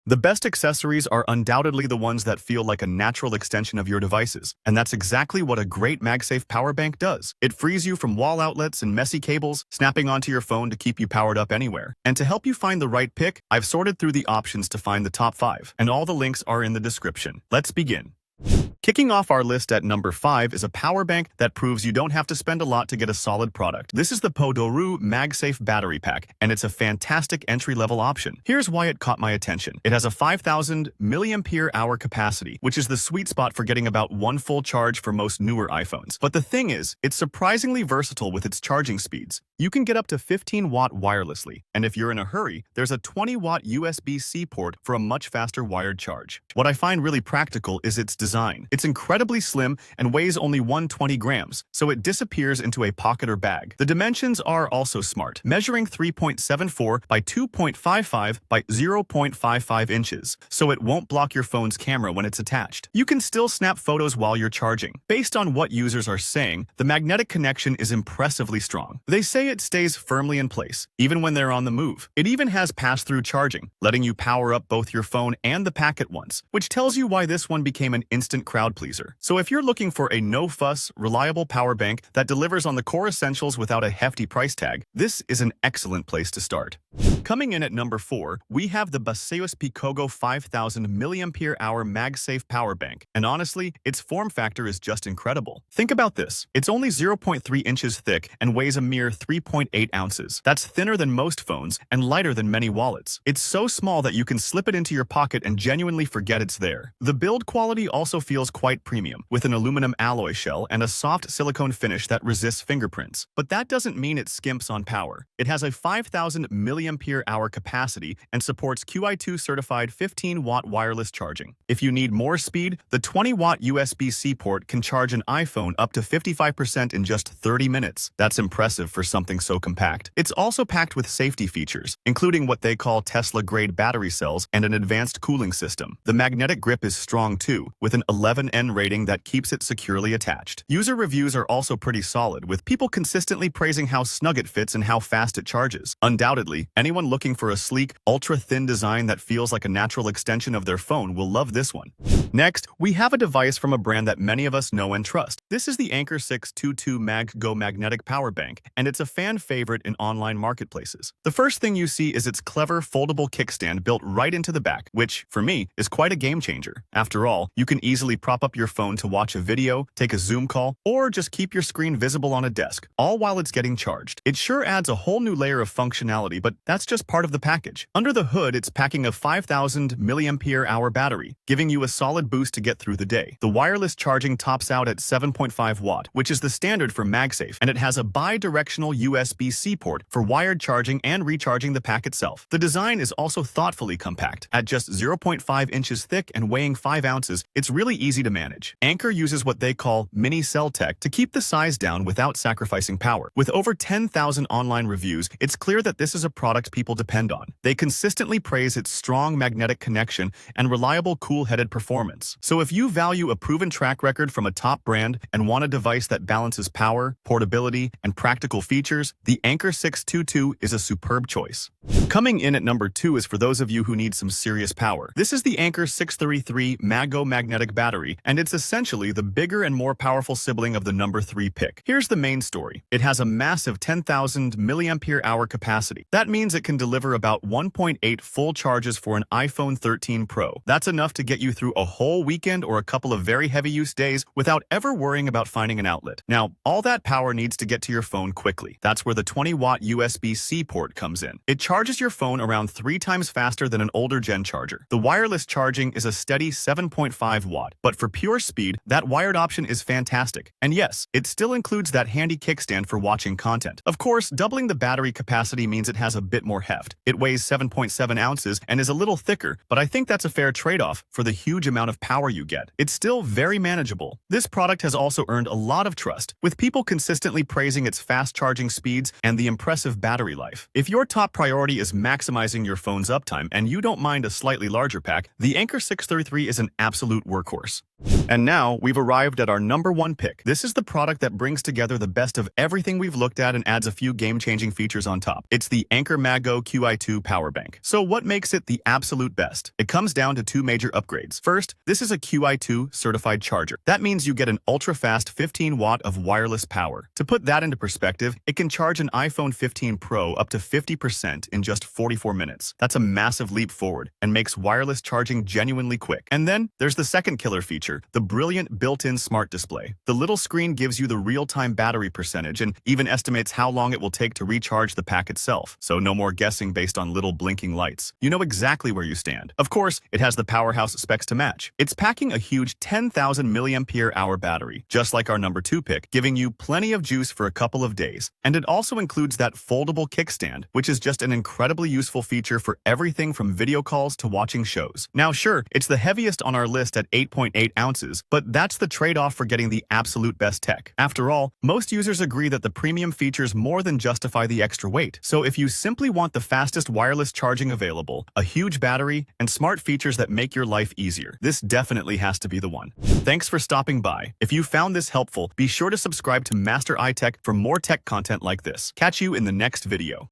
The best accessories are undoubtedly the ones that feel like a natural extension of your devices, and that's exactly what a great MagSafe Power Bank does. It frees you from wall outlets and messy cables, snapping onto your phone to keep you powered up anywhere. And to help you find the right pick, I've sorted through the options to find the top 5, and all the links are in the description. Let's begin. Kicking off our list at number 5 is a power bank that proves you don't have to spend a lot to get a solid product. This is the Podoru MagSafe battery pack, and it's a fantastic entry-level option. Here's why it caught my attention. It has a 5,000 mAh capacity, which is the sweet spot for getting about one full charge for most newer iPhones. But the thing is, it's surprisingly versatile with its charging speeds. You can get up to 15-watt wirelessly, and if you're in a hurry, there's a 20-watt USB-C port for a much faster wired charge. What I find really practical is its design. It's incredibly slim and weighs only 120 grams, so it disappears into a pocket or bag. The dimensions are also smart, measuring 3.74 by 2.55 by 0.55 inches, so it won't block your phone's camera when it's attached. You can still snap photos while you're charging. Based on what users are saying, the magnetic connection is impressively strong. They say it stays firmly in place, even when they're on the move. It even has pass-through charging, letting you power up both your phone and the pack at once, which tells you why this one became an instant crowd pleaser. So if you're looking for a no-fuss, reliable power bank that delivers on the core essentials without a hefty price tag, this is an excellent place to start. Coming in at number 4, we have the Baseus Picogo 5,000 mAh MagSafe Power Bank, and honestly, its form factor is just incredible. Think about this. It's only 0.3 inches thick and weighs a mere 3.8 ounces. That's thinner than most phones and lighter than many wallets. It's so small that you can slip it into your pocket and genuinely forget it's there. The build quality also feels quite premium, with an aluminum alloy shell and a soft silicone finish that resists fingerprints. But that doesn't mean it skimps on power. It has a 5,000 mAh capacity and supports QI2 certified 15-watt wireless charging. If you need more speed, the 20-watt USB-C port can charge an iPhone up to 55% in just 30 minutes. That's impressive for something so compact. It's also packed with safety features, including what they call Tesla-grade battery cells and an advanced cooling system. The magnetic grip is strong too, with an 11N rating that keeps it securely attached. User reviews are also pretty solid, with people consistently praising how snug it fits and how fast it charges. Undoubtedly, anyone looking for a sleek, ultra-thin design that feels like a natural extension of their phone will love this one. Next, we have a device from a brand that many of us know and trust. This is the Anker 622 MagGo magnetic power bank, and it's a fan favorite in online marketplaces. The first thing you see is its clever foldable kickstand built right into the back, which, for me, is quite a game changer. After all, you can easily prop up your phone to watch a video, take a Zoom call, or just keep your screen visible on a desk, all while it's getting charged. It sure adds a whole new layer of functionality, but that's just part of the package. Under the hood, it's packing a 5,000 mAh battery, giving you a solid boost to get through the day. The wireless charging tops out at 7.5 watt, which is the standard for MagSafe, and it has a bi-directional USB-C port for wired charging and recharging the pack itself. The design is also thoughtfully compact. At just 0.5 inches thick and weighing 5 ounces, it's really easy to manage. Anker uses what they call mini cell tech to keep the size down without sacrificing power. With over 10,000 online reviews, it's clear that this is a product people depend on. They consistently praise its strong magnetic connection and reliable cool-headed performance. So if you value a proven track record from a top brand and want a device that balances power, portability, and practical features, the Anker 622 is a superb choice. Coming in at number 2 is for those of you who need some serious power. This is the Anker 633 MagGo magnetic battery, and it's essentially the bigger and more powerful sibling of the number 3 pick. Here's the main story. It has a massive 10,000 mAh capacity. That means it can deliver about 1.8 full charges for an iPhone 13 Pro. That's enough to get you through a whole weekend or a couple of very heavy use days without ever worrying about finding an outlet. Now, all that power needs to get to your phone quickly. That's where the 20-watt USB-C port comes in. It charges your phone around 3 times faster than an older gen charger. The wireless charging is a steady 7.5 watt, but for pure speed, that wired option is fantastic. And yes, it still includes that handy kickstand for watching content. Of course, doubling the battery capacity means it has a bit more heft. It weighs 7.7 ounces and is a little thicker, but I think that's a fair trade-off for the huge amount of power you get. It's still very manageable. This product has also also earned a lot of trust, with people consistently praising its fast charging speeds and the impressive battery life. If your top priority is maximizing your phone's uptime and you don't mind a slightly larger pack, the Anker 633 is an absolute workhorse. And now, we've arrived at our number one pick. This is the product that brings together the best of everything we've looked at and adds a few game-changing features on top. It's the Anker MagGo QI2 Power Bank. So what makes it the absolute best? It comes down to two major upgrades. First, this is a QI2 certified charger. That means you get an ultra-fast 15 watt of wireless power. To put that into perspective, it can charge an iPhone 15 Pro up to 50% in just 44 minutes. That's a massive leap forward and makes wireless charging genuinely quick. And then, there's the second killer feature, the brilliant built-in smart display. The little screen gives you the real-time battery percentage and even estimates how long it will take to recharge the pack itself, so no more guessing based on little blinking lights. You know exactly where you stand. Of course, it has the powerhouse specs to match. It's packing a huge 10,000 mAh battery, just like our number 2 pick, giving you plenty of juice for a couple of days. And it also includes that foldable kickstand, which is just an incredibly useful feature for everything from video calls to watching shows. Now sure, it's the heaviest on our list at 8.8 ounces, but that's the trade-off for getting the absolute best tech. After all, most users agree that the premium features more than justify the extra weight. So if you simply want the fastest wireless charging available, a huge battery, and smart features that make your life easier, this definitely has to be the one. Thanks for stopping by. If you found this helpful, be sure to subscribe to Master iTech for more tech content like this. Catch you in the next video.